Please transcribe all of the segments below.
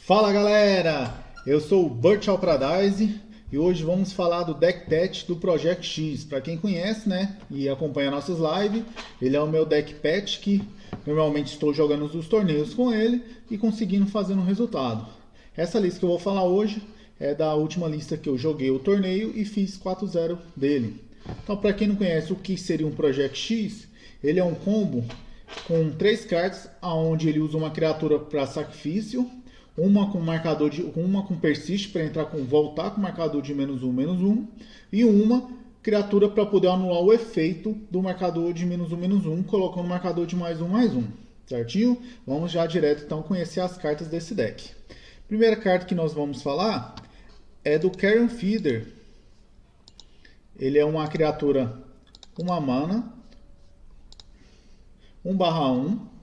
Fala galera, eu sou o Virtual Paradise e hoje vamos falar do deck patch do Project X. Para quem conhece, né, e acompanha nossas lives, ele é o meu deck patch que normalmente estou jogando os torneios com ele e conseguindo fazer um resultado. Essa lista que eu vou falar hoje é da última lista que eu joguei o torneio e fiz 4-0 dele. Então, para quem não conhece o que seria um Project X, ele é um combo com 3 cartas, onde ele usa uma criatura para sacrifício, uma com persiste para entrar com voltar com marcador de -1/-1 e uma criatura para poder anular o efeito do marcador de -1/-1, colocando o marcador de +1/+1, certinho? Vamos já direto então conhecer as cartas desse deck. Primeira carta que nós vamos falar é do Carrion Feeder. Ele é uma criatura, uma mana, 1/1,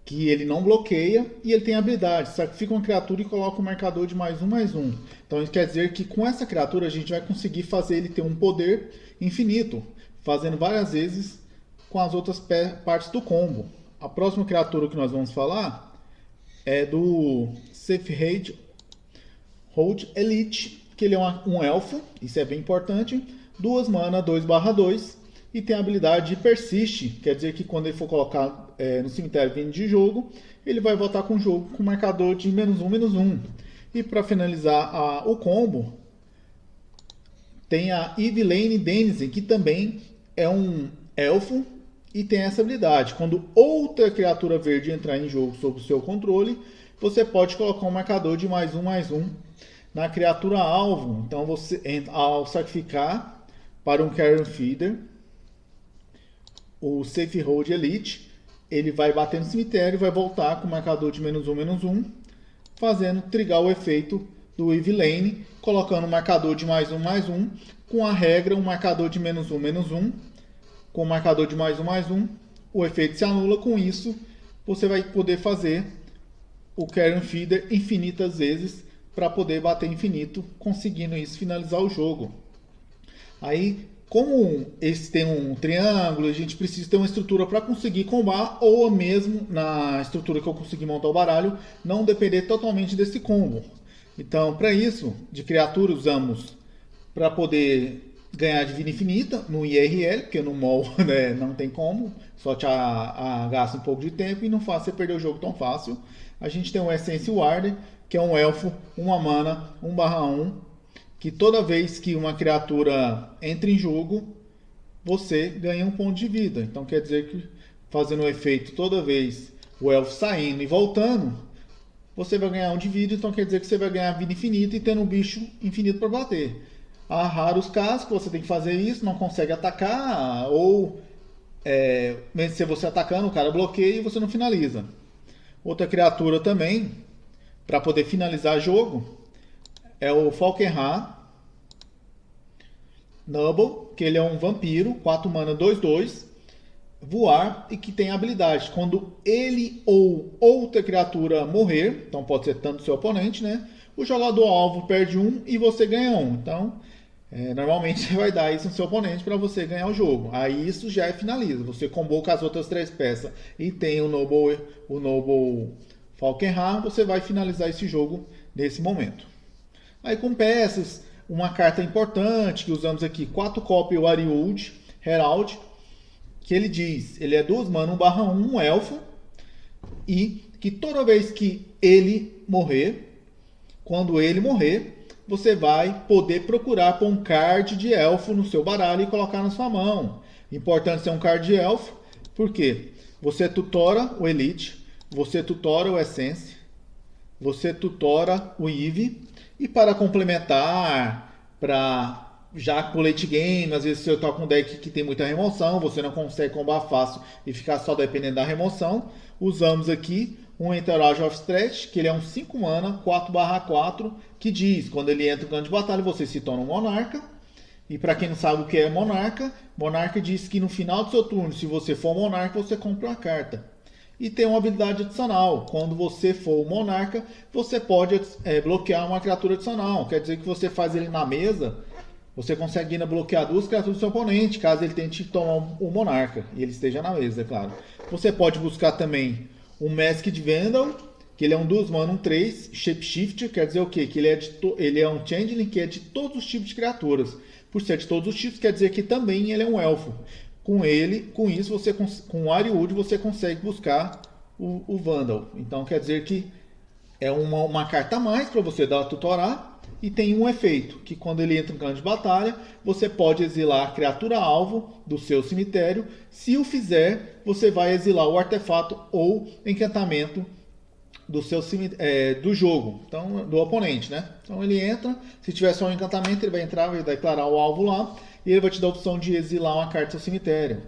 que ele não bloqueia e ele tem habilidade, sacrifica uma criatura e coloca um marcador de +1/+1. Então isso quer dizer que com essa criatura a gente vai conseguir fazer ele ter um poder infinito, fazendo várias vezes com as outras partes do combo. A próxima criatura que nós vamos falar é do Safehold Elite, que ele é um elfo, isso é bem importante, 2 mana, 2/2, e tem a habilidade de persiste, quer dizer que quando ele for colocar no cemitério vindo de jogo, ele vai voltar com o jogo com marcador de -1/-1. E para finalizar o combo, tem a Evelyn Denizen, que também é um elfo e tem essa habilidade. Quando outra criatura verde entrar em jogo sob o seu controle, você pode colocar um marcador de +1/+1 na criatura alvo. Então você, ao sacrificar para um Carrion Feeder, o Safehold Elite, ele vai bater no cemitério e vai voltar com o marcador de -1/-1, fazendo trigar o efeito do Evelyn, colocando um marcador de +1/+1, com a regra um marcador de -1/-1, com o marcador de +1/+1, o efeito se anula. Com isso, você vai poder fazer o Carrion Feeder infinitas vezes para poder bater infinito, conseguindo isso finalizar o jogo. Aí, como esse tem um triângulo, a gente precisa ter uma estrutura para conseguir combar, ou mesmo na estrutura que eu conseguir montar o baralho, não depender totalmente desse combo. Então, para isso, de criatura usamos para poder ganhar de vida infinita no IRL, porque no MOL, né, não tem como, só te gasta um pouco de tempo e não faz você perder o jogo tão fácil. A gente tem o Essence Warder, que é um elfo, uma mana, 1/1, que toda vez que uma criatura entra em jogo, você ganha um ponto de vida. Então quer dizer que fazendo o efeito toda vez o elfo saindo e voltando, você vai ganhar 1 de vida. Então quer dizer que você vai ganhar vida infinita e tendo um bicho infinito para bater. Há raros casos que você tem que fazer isso, não consegue atacar, ou mesmo se você atacando, o cara bloqueia e você não finaliza. Outra criatura também, para poder finalizar o jogo, é o Falkenhaar Noble, que ele é um vampiro, 4 mana, 2/2, voar, e que tem habilidade. Quando ele ou outra criatura morrer, então pode ser tanto seu oponente, né? O jogador alvo perde 1 e você ganha 1. Então, normalmente você vai dar isso no seu oponente para você ganhar o jogo. Aí isso já finaliza. Você combou com as outras 3 peças e tem o Noble Falkenhaar, você vai finalizar esse jogo nesse momento. Aí com peças, uma carta importante que usamos aqui, 4 cópias o Ariuld Herald, que ele diz, ele é 2 mana, 1/1, um elfo, e que toda vez que ele morrer, quando ele morrer, você vai poder procurar por um card de elfo no seu baralho e colocar na sua mão. Importante ser um card de elfo, porque você tutora o Elite, você tutora o Essence, você tutora o Eve. E para complementar, já com o late game, às vezes você está com um deck que tem muita remoção, você não consegue combar fácil e ficar só dependendo da remoção, usamos aqui um Entourage of Stretch, que ele é um 5 mana, 4/4, que diz, quando ele entra no campo de batalha, você se torna um monarca. E para quem não sabe o que é monarca, monarca diz que no final do seu turno, se você for monarca, você compra uma carta. E tem uma habilidade adicional. Quando você for o monarca, você pode bloquear uma criatura adicional. Quer dizer que você faz ele na mesa, você consegue ainda bloquear 2 criaturas do seu oponente, caso ele tente tomar o monarca e ele esteja na mesa, é claro. Você pode buscar também um Masked Vandal, que ele é um 2 mana, um 3, Shapeshifter, quer dizer o quê? Que ele é um Changeling que é de todos os tipos de criaturas. Por ser de todos os tipos, quer dizer que também ele é um elfo. Com isso, com o Ariud, você consegue buscar o Vandal. Então quer dizer que é uma carta a mais para você dar a tutorar. E tem um efeito, que quando ele entra em campo de batalha, você pode exilar a criatura alvo do seu cemitério. Se o fizer, você vai exilar o artefato ou encantamento do jogo, então, do oponente, né? Então ele entra, se tiver só um encantamento, ele vai entrar, vai declarar o alvo lá, e ele vai te dar a opção de exilar uma carta do seu cemitério.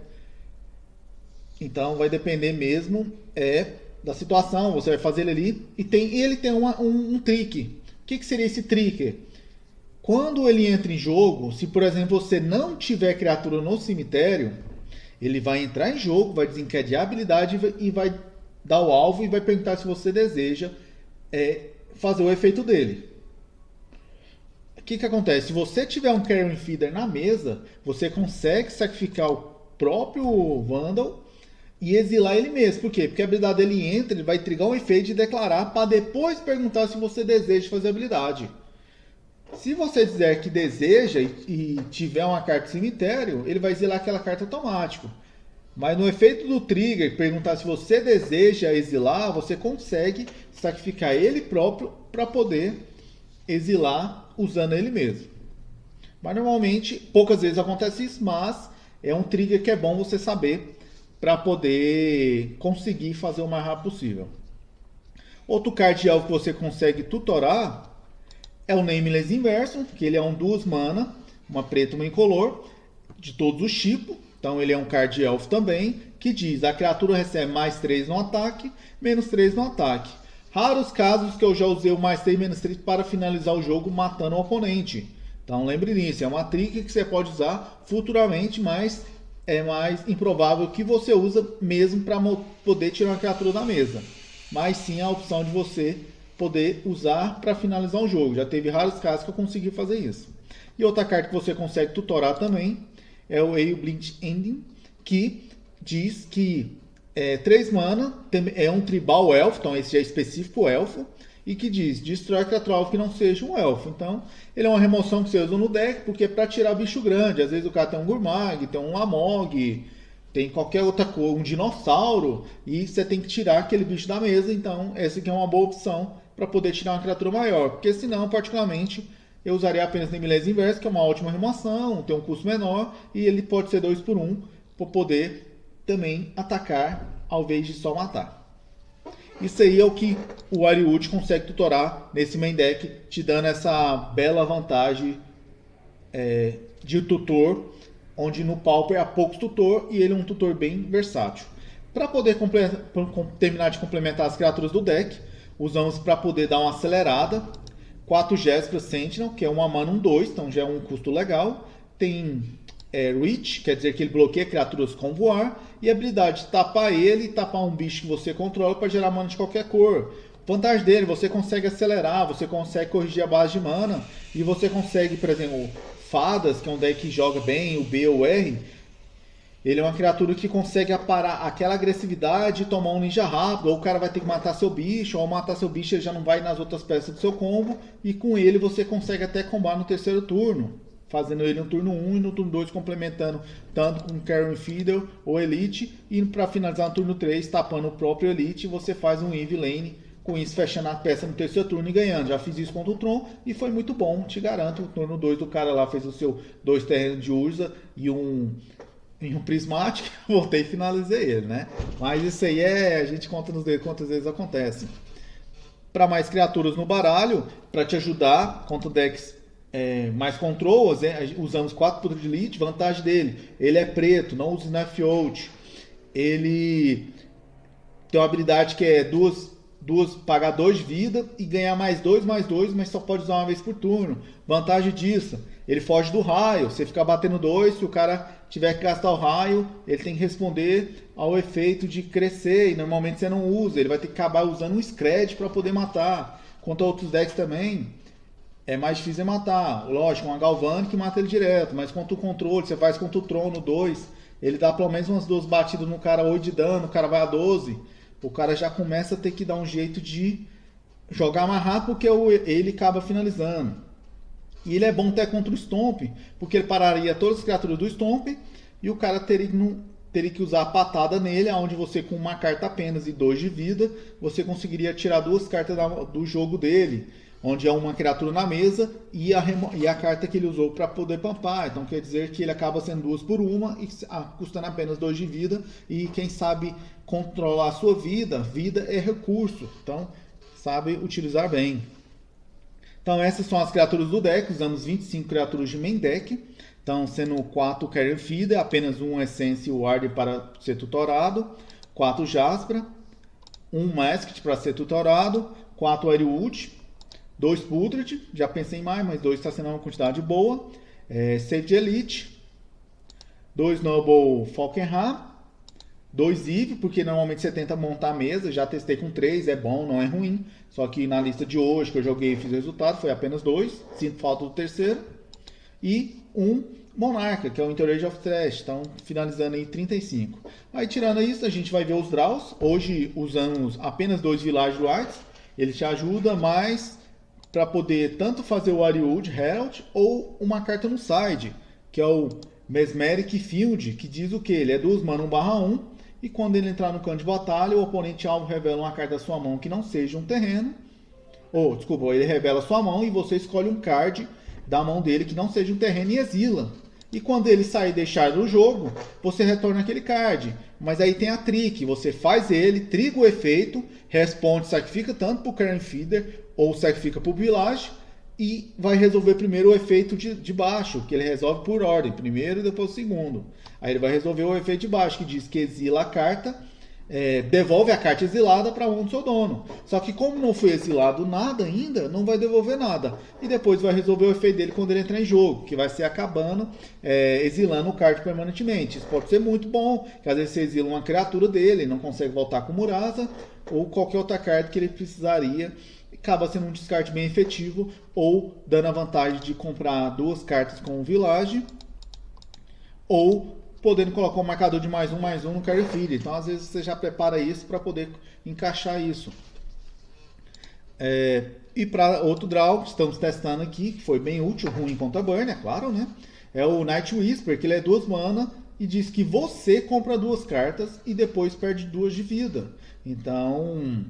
Então vai depender mesmo da situação, você vai fazer ele ali, e ele tem um trick. O que seria esse trick? Quando ele entra em jogo, se por exemplo você não tiver criatura no cemitério, ele vai entrar em jogo, vai desencadear a habilidade e vai dar o alvo e vai perguntar se você deseja fazer o efeito dele. O que acontece? Se você tiver um Carrion Feeder na mesa, você consegue sacrificar o próprio Vandal e exilar ele mesmo. Por quê? Porque a habilidade dele entra, ele vai trigar um efeito de declarar para depois perguntar se você deseja fazer a habilidade. Se você dizer que deseja e tiver uma carta de cemitério, ele vai exilar aquela carta automático. Mas no efeito do trigger, perguntar se você deseja exilar, você consegue sacrificar ele próprio para poder exilar usando ele mesmo. Mas normalmente, poucas vezes acontece isso, mas é um trigger que é bom você saber para poder conseguir fazer o mais rápido possível. Outro card elfo que você consegue tutorar é o Nameless Inverso, que ele é um 2 mana, uma preta e uma incolor, de todos os tipos. Então ele é um card elfo também, que diz: a criatura recebe mais 3 no ataque, menos 3 no ataque. Raros casos que eu já usei o mais 3, menos 3 para finalizar o jogo matando o oponente. Então lembre disso, é uma trick que você pode usar futuramente, mas é mais improvável que você usa mesmo para poder tirar uma criatura da mesa. Mas sim a opção de você poder usar para finalizar o jogo. Já teve raros casos que eu consegui fazer isso. E outra carta que você consegue tutorar também é o Aeoblind Ending, que diz que 3 mana, é um tribal elfo, então esse é específico elfo, e que diz: destrói criatura alvo que não seja um elfo. Então ele é uma remoção que você usa no deck, porque é para tirar bicho grande. Às vezes o cara tem um Gurmag, tem um Amog, tem qualquer outra coisa, um dinossauro, e você tem que tirar aquele bicho da mesa. Então essa aqui é uma boa opção para poder tirar uma criatura maior, porque senão, particularmente, eu usaria apenas Nameless Inverso, que é uma ótima remoção, tem um custo menor, e ele pode ser 2 por 1, para poder também atacar ao invés de só matar. Isso aí é o que o Ariud consegue tutorar nesse main deck, te dando essa bela vantagem de tutor, onde no Pauper há poucos tutor e ele é um tutor bem versátil. Para poder terminar de complementar as criaturas do deck, usamos para poder dar uma acelerada 4 Jéssica Sentinel, que é uma mana 1/2, então já é um custo legal. Tem Reach, quer dizer que ele bloqueia criaturas com voar. E a habilidade de tapar ele e tapar um bicho que você controla para gerar mana de qualquer cor. Vantagem dele, você consegue acelerar, você consegue corrigir a base de mana. E você consegue, por exemplo, Fadas, que é um deck que joga bem, o B ou R. Ele é uma criatura que consegue aparar aquela agressividade e tomar um ninja rápido. Ou o cara vai ter que matar seu bicho, ou ao matar seu bicho ele já não vai nas outras peças do seu combo. E com ele você consegue até combar no terceiro turno, fazendo ele no turno 1 e no turno 2 complementando tanto com Carrion Feeder ou Elite. E para finalizar no turno 3, tapando o próprio Elite, você faz um Eve Lane, com isso fechando a peça no terceiro turno e ganhando. Já fiz isso contra o Tron e foi muito bom, te garanto. No turno 2 do cara lá fez o seu 2 terrenos de Urza e um prismático, voltei e finalizei ele, né? Mas isso aí a gente conta nos dedos quantas vezes acontece. Para mais criaturas no baralho, para te ajudar contra decks mais controls, usamos 4 pontos de elite. Vantagem dele, ele é preto, não usa Knife Out. Ele tem uma habilidade que é pagar 2 de vida e ganhar mais 2, mas só pode usar uma vez por turno. Vantagem disso, ele foge do raio. Você fica batendo 2, se o cara tiver que gastar o raio, ele tem que responder ao efeito de crescer, e normalmente você não usa, ele vai ter que acabar usando um Scred para poder matar. Quanto a outros decks também, é mais difícil de matar. Lógico, uma Galvanic que mata ele direto, mas contra o controle, você faz contra o Trono 2, ele dá pelo menos umas 2 batidas no cara, 8 de dano, o cara vai a 12. o cara já começa a ter que dar um jeito de jogar mais rápido, porque ele acaba finalizando. E ele é bom até contra o Stomp, porque ele pararia todas as criaturas do Stomp e o cara teria que usar a patada nele, onde você com uma carta apenas e 2 de vida, você conseguiria tirar 2 cartas do jogo dele, onde é uma criatura na mesa e a carta que ele usou para poder pampar. Então quer dizer que ele acaba sendo 2 por 1 e custando apenas 2 de vida. E quem sabe controlar a sua vida, vida é recurso, então sabe utilizar bem. Então essas são as criaturas do deck, usamos 25 criaturas de main deck. Então sendo 4 Carrion Feeder, apenas 1 Essence Ward para ser tutorado, 4 Jaspera, 1 Masked para ser tutorado, 4 Airwood, 2 Putrid, já pensei em mais, mas 2 está sendo uma quantidade boa, 6 de Elite, 2 Noble Falkenhayn, 2 Eve, porque normalmente você tenta montar a mesa, já testei com 3, é bom, não é ruim. Só que na lista de hoje que eu joguei e fiz o resultado, foi apenas 2, sinto falta do terceiro. E 1 Monarca, que é o Entourage of Trash, então finalizando aí 35. Aí tirando isso, a gente vai ver os draws. Hoje usamos apenas 2 Village Lords, ele te ajuda mais para poder tanto fazer o Ariud Herald ou uma carta no side, que é o Mesmeric Field, que diz o que? Ele é 2 mana 1/1, e quando ele entrar no campo de batalha, o oponente alvo revela uma carta da sua mão que não seja um terreno, ou, desculpa, ele revela sua mão e você escolhe um card da mão dele que não seja um terreno e exila. E quando ele sair e deixar do jogo, você retorna aquele card. Mas aí tem a trick, você faz ele, triga o efeito, responde, sacrifica tanto para o Carrion Feeder ou sacrifica para o Village, e vai resolver primeiro o efeito de baixo, que ele resolve por ordem, primeiro e depois o segundo. Aí ele vai resolver o efeito de baixo, que diz que exila a carta, devolve a carta exilada para a mão do seu dono. Só que como não foi exilado nada ainda, não vai devolver nada. E depois vai resolver o efeito dele quando ele entrar em jogo, que vai ser acabando exilando o card permanentemente. Isso pode ser muito bom, que às vezes você exila uma criatura dele, e não consegue voltar com Murasa, ou qualquer outra carta que ele precisaria. Acaba sendo um descarte bem efetivo, ou dando a vantagem de comprar 2 cartas com o Village, ou podendo colocar um marcador de +1/+1 no Carrion Feeder. Então às vezes você já prepara isso para poder encaixar isso. E para outro draw que estamos testando aqui, que foi bem útil, ruim contra burn, é claro, né? É o Night Whisper, que ele é 2 mana e diz que você compra 2 cartas e depois perde 2 de vida. Então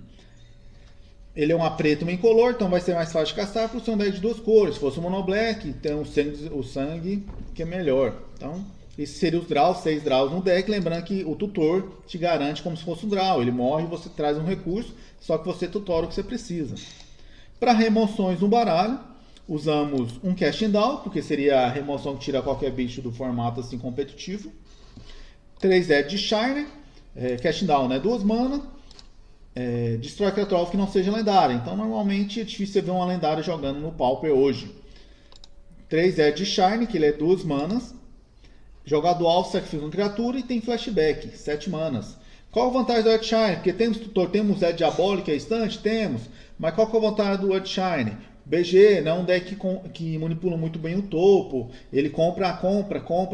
ele é uma preta e uma incolor, então vai ser mais fácil de caçar por ser um deck de 2 cores. Se fosse um mono black, tem o sangue que é melhor. Então, esses seriam os draws, 6 draws no deck. Lembrando que o tutor te garante como se fosse um draw. Ele morre e você traz um recurso, só que você tutora o que você precisa. Para remoções no baralho, usamos um Casting Down, porque seria a remoção que tira qualquer bicho do formato assim competitivo. 3 Edge Shiner, Casting Down, né? 2 mana. Destrói criatura que não seja lendária. Então normalmente é difícil você ver uma lendária jogando no Pauper hoje. 3 Edge Shine, que ele é 2 manas. Jogador alvo sacrifica uma criatura e tem flashback, 7 manas. Qual a vantagem do Edge Shine? Porque temos tutor, temos Edge Diabólica instante? Temos. Mas qual que é a vantagem do Edge Shine? BG, não é um deck que manipula muito bem o topo. Ele compra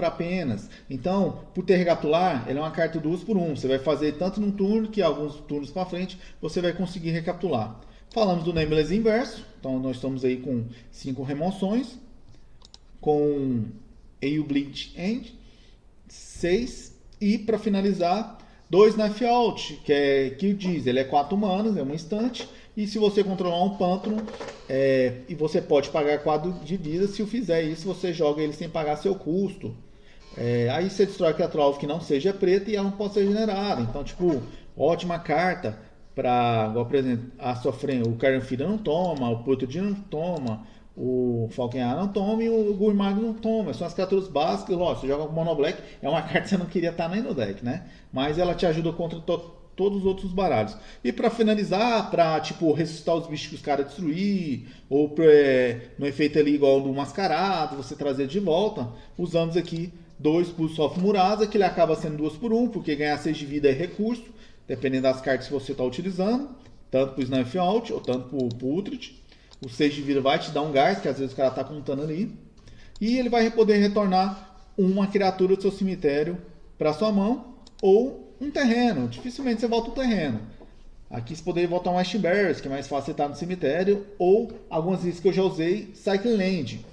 apenas. Então, por ter recapitular, ele é uma carta 2/1. Você vai fazer tanto num turno que alguns turnos para frente você vai conseguir recapitular. Falamos do Nameless Inverso. Então, nós estamos aí com 5 remoções. Com Bleach End, 6. E para finalizar, 2 Knife Out, que diz, ele é 4 manas, é um instante. E se você controlar um pântano, e você pode pagar 4 de vida, se o fizer isso, você joga ele sem pagar seu custo. Aí você destrói a criatura que não seja preta e ela não pode ser generada. Então, tipo, ótima carta para, igual por exemplo, a sofrer, o Carrion Feeder não toma, o Putrid não toma, o Falkenhayn não toma e o Gurmag não toma. São as criaturas básicas. Lógico, você joga com Mono Black, é uma carta que você não queria estar nem no deck, né? Mas ela te ajuda contra todos os outros baralhos. E para finalizar, para tipo ressuscitar os bichos que os caras destruir, ou no efeito ali igual do Mascarado, você trazer de volta, usamos aqui 2 Pulse of Murasa, que ele acaba sendo 2/1, porque ganhar 6 de vida é recurso, dependendo das cartas que você está utilizando, tanto para o Snuff Out ou tanto para o Putrid. O 6 de vida vai te dar um gás, que às vezes o cara está contando ali. E ele vai poder retornar uma criatura do seu cemitério para sua mão, ou um terreno. Dificilmente você volta um terreno. Aqui você poderia voltar um Ashen Barrels, que é mais fácil você estar no cemitério, ou algumas vezes que eu já usei, Cycling Land.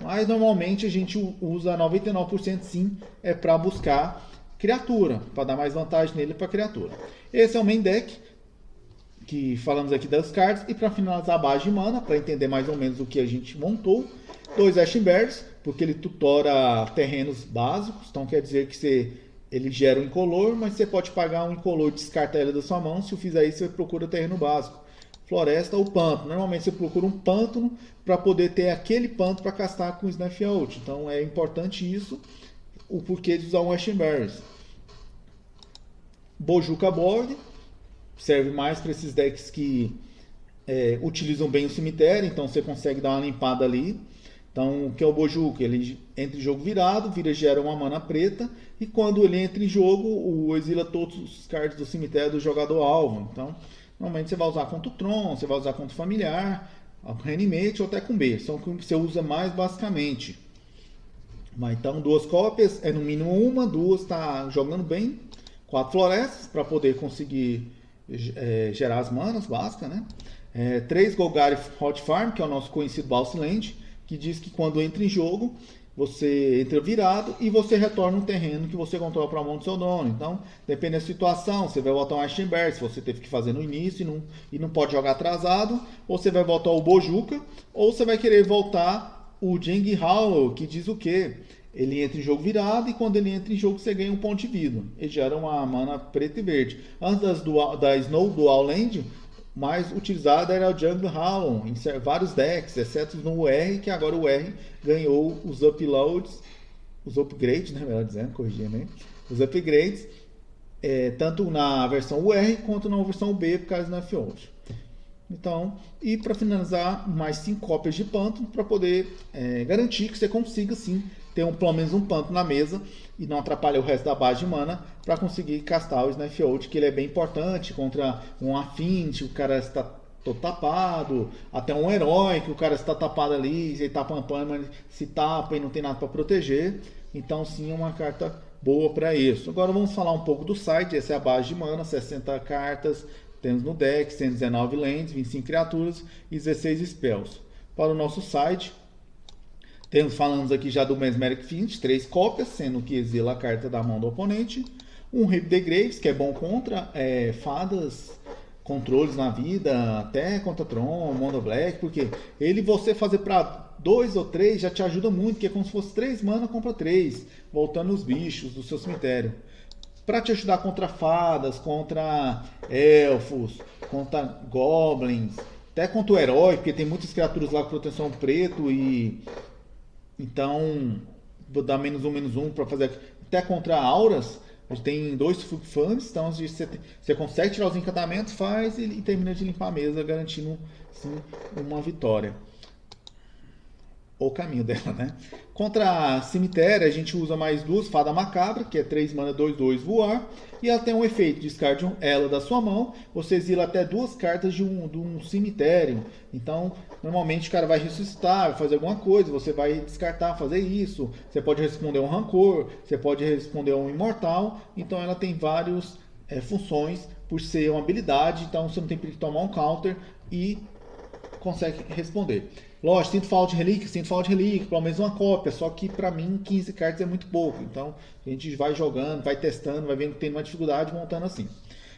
Mas normalmente a gente usa 99% sim, para buscar criatura, para dar mais vantagem nele para criatura. Esse é o main deck, que falamos aqui das cartas, e para finalizar a base de mana, para entender mais ou menos o que a gente montou, 2 Ashen Barrels, porque ele tutora terrenos básicos, então quer dizer que ele gera um incolor, mas você pode pagar um incolor e descartar ele da sua mão. Se eu fizer isso, você procura terreno básico, floresta ou pântano. Normalmente você procura um pântano para poder ter aquele pântano para castar com o Snuff Out. Então é importante isso, o porquê de usar um Ashen Barrels. Bojuka Board serve mais para esses decks que utilizam bem o cemitério, então você consegue dar uma limpada ali. Então, o que é o Bojuka? Ele entra em jogo virado, gera uma mana preta, e quando ele entra em jogo, exila todos os cards do cemitério do jogador alvo. Então, normalmente você vai usar contra o Tron, você vai usar contra o Familiar, Reanimate ou até com B. São que você usa mais basicamente. Mas, então, 2 cópias, no mínimo uma, 2 está jogando bem. 4 florestas, para poder conseguir gerar as manas básicas, né? 3 Golgari Hot Farm, que é o nosso conhecido Bounce Land, que diz que quando entra em jogo, você entra virado e você retorna um terreno que você controla para a mão do seu dono. Então, depende da situação, você vai voltar um Ashen Barrels, se você teve que fazer no início e não pode jogar atrasado, ou você vai voltar o Bojuka, ou você vai querer voltar o Jeng Hollow, que diz o quê? Ele entra em jogo virado e quando ele entra em jogo você ganha um ponto de vida. Ele gera uma mana preta e verde. Antes da Snow Dual Land, mais utilizada era o Jungle Hollow em vários decks, exceto no R, que agora o R ganhou os uploads, os upgrades, né, melhor dizendo, corrigindo aí, os upgrades, tanto na versão UR quanto na versão B, por causa da Field. Então, e para finalizar, mais 5 cópias de pântano para poder garantir que você consiga sim ter pelo menos um pântano na mesa e não atrapalhar o resto da base de mana para conseguir castar o Snuff Out, que ele é bem importante contra um Affinity, o cara está todo tapado, até um herói que o cara está tapado ali, ele está pampando, mas se tapa e não tem nada para proteger. Então sim, é uma carta boa para isso. Agora vamos falar um pouco do site. Essa é a base de mana, 60 cartas, temos no deck, 119 lands, 25 criaturas e 16 spells. Para o nosso site, falamos aqui já do Mesmeric Fiend, 3 cópias, sendo que exila a carta da mão do oponente. Um Rip the Graves, que é bom contra fadas, controles na vida, até contra Tron, Mono Black, porque você fazer para 2 ou 3 já te ajuda muito, porque é como se fosse 3 mana, compra 3, voltando os bichos do seu cemitério. Para te ajudar contra fadas, contra elfos, contra goblins, até contra o herói, porque tem muitas criaturas lá com proteção preto e... Então, vou dar -1/-1 para fazer até contra auras. A gente tem 2 Fans, então você consegue tirar os encantamentos, faz e termina de limpar a mesa, garantindo sim uma vitória. O caminho dela, né? Contra cemitério, a gente usa mais 2 Fada Macabra, que é 3 mana, 2/2 voar. E ela tem um efeito, descarte ela da sua mão, você exila até 2 cartas de um cemitério. Então, normalmente o cara vai ressuscitar, vai fazer alguma coisa, você vai descartar, fazer isso. Você pode responder um rancor, você pode responder um imortal. Então ela tem várias funções por ser uma habilidade, então você não tem que tomar um counter e consegue responder. Lógico, sinto falta de relíquia, pelo menos uma cópia, só que pra mim 15 cartas é muito pouco, então a gente vai jogando, vai testando, vai vendo que tem uma dificuldade, montando assim.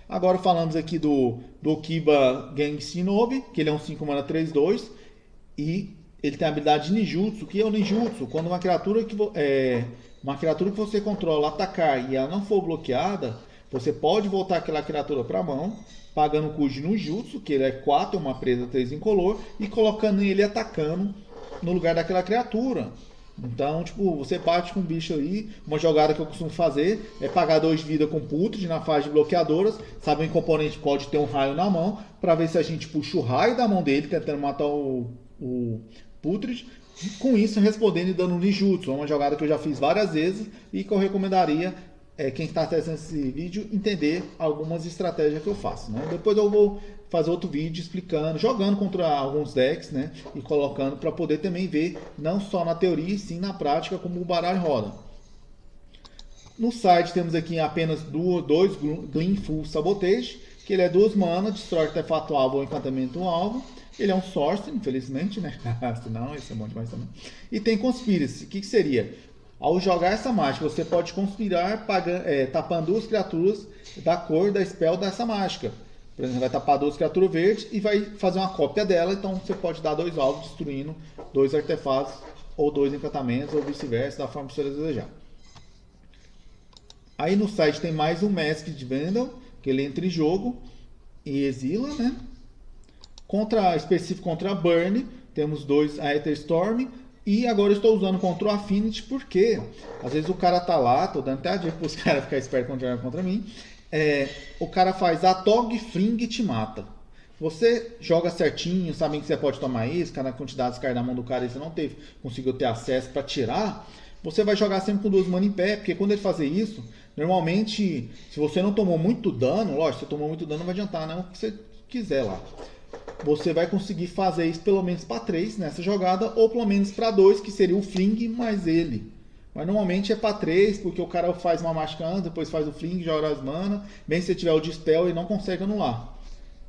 Agora falamos aqui do Okiba Gang Shinobi, que ele é um 5 mana 3/2 e ele tem a habilidade de Ninjutsu, que é o Ninjutsu, quando uma criatura que você controla atacar e ela não for bloqueada, você pode voltar aquela criatura para a mão, pagando o custo de Ninjutsu, que ele é 4, uma presa 3 incolor, e colocando ele atacando no lugar daquela criatura. Então, tipo, você bate com um bicho aí, uma jogada que eu costumo fazer é pagar 2 de vida com Putrid na fase de bloqueadoras, sabe, um componente pode ter um raio na mão, para ver se a gente puxa o raio da mão dele, tentando matar o Putrid, com isso respondendo e dando um Ninjutsu, uma jogada que eu já fiz várias vezes e que eu recomendaria quem está testando esse vídeo entender algumas estratégias que eu faço, né? Depois eu vou fazer outro vídeo explicando, jogando contra alguns decks, né? E colocando para poder também ver, não só na teoria, e sim na prática, como o baralho roda. No site temos aqui apenas 2 Gleam Full Sabotage, que ele é 2 mana, destrói artefato alvo ou encantamento alvo. Ele é um sorcerer, infelizmente, né? Senão, esse é bom demais também. E tem Conspiracy. O que seria? Ao jogar essa mágica, você pode conspirar tapando 2 criaturas da cor da spell dessa mágica. Por exemplo, vai tapar 2 criaturas verdes e vai fazer uma cópia dela. Então você pode dar 2 alvos destruindo 2 artefatos ou 2 encantamentos ou vice-versa, da forma que você desejar. Aí no site tem mais um Masked Vandal, que ele entra em jogo e exila, né? Específico contra a Burn, temos 2 Aether Storm. E agora eu estou usando contra o Affinity, porque às vezes o cara tá lá, tô dando até a dica para os caras ficarem espertos contra mim. O cara faz a Tog Fling e te mata. Você joga certinho, sabendo que você pode tomar isso, na quantidade de cartas na mão do cara e você não conseguiu ter acesso para tirar. Você vai jogar sempre com 2 mana em pé, porque quando ele fazer isso, normalmente, se você não tomou muito dano, lógico, se você tomou muito dano não vai adiantar, não, o que você quiser lá. Você vai conseguir fazer isso pelo menos para 3 nessa jogada, ou pelo menos para 2, que seria o Fling mais ele. Mas normalmente é para 3, porque o cara faz uma mágica antes, depois faz o Fling, joga as mana. Bem, se você tiver o Dispel, ele não consegue anular.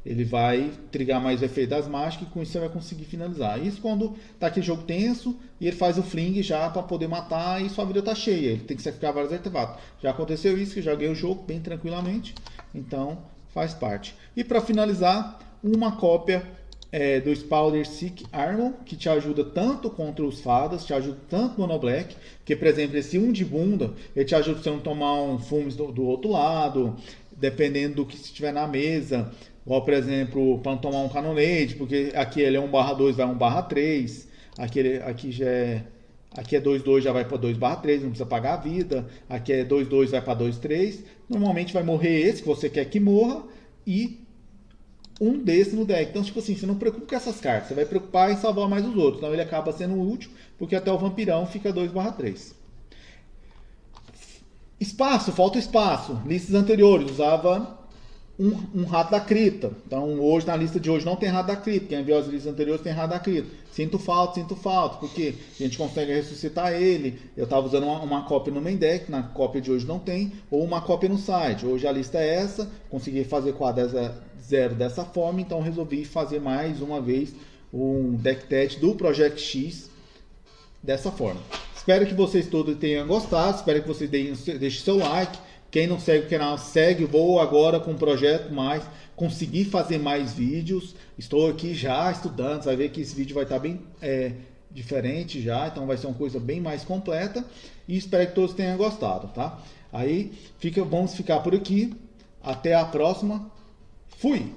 Ele vai trigar mais o efeito das mágicas e com isso você vai conseguir finalizar. Isso quando tá aquele jogo tenso e ele faz o Fling já para poder matar e sua vida tá cheia. Ele tem que sacrificar vários artefatos. Já aconteceu isso, que eu joguei o jogo bem tranquilamente. Então faz parte. E para finalizar, uma cópia do Spawner Seek Armor, que te ajuda tanto contra os fadas, te ajuda tanto no Mono Black, que por exemplo esse 1 de bunda, ele te ajuda você não tomar um Fumes do outro lado, dependendo do que estiver na mesa, igual por exemplo, para não tomar um Cannonade, porque aqui ele é 1/2, vai 1/3, aqui é 2/2, já vai para 2/3, não precisa pagar a vida, aqui é 2/2, vai para 2/3, normalmente vai morrer esse que você quer que morra, e um desse no deck. Então, tipo assim, você não preocupa com essas cartas, você vai preocupar em salvar mais os outros. Então ele acaba sendo útil, porque até o Vampirão fica 2/3. Espaço, falta espaço. Listas anteriores usava um Rato da Cripta. Então hoje na lista de hoje não tem Rato da Cripta. Quem viu as listas anteriores tem Rato da Cripta. Sinto falta, porque a gente consegue ressuscitar ele. Eu estava usando uma cópia no main deck, na cópia de hoje não tem, ou uma cópia no site. Hoje a lista é essa, consegui fazer quadra 0 dessa forma, então resolvi fazer mais uma vez um deck test do Project X dessa forma. Espero que vocês todos tenham gostado, espero que vocês deixem seu like. Quem não segue o canal, segue. Vou agora com um projeto mais, conseguir fazer mais vídeos. Estou aqui já estudando, você vai ver que esse vídeo vai estar bem diferente já, então vai ser uma coisa bem mais completa. E espero que todos tenham gostado, tá? Aí vamos ficar por aqui. Até a próxima. Fui!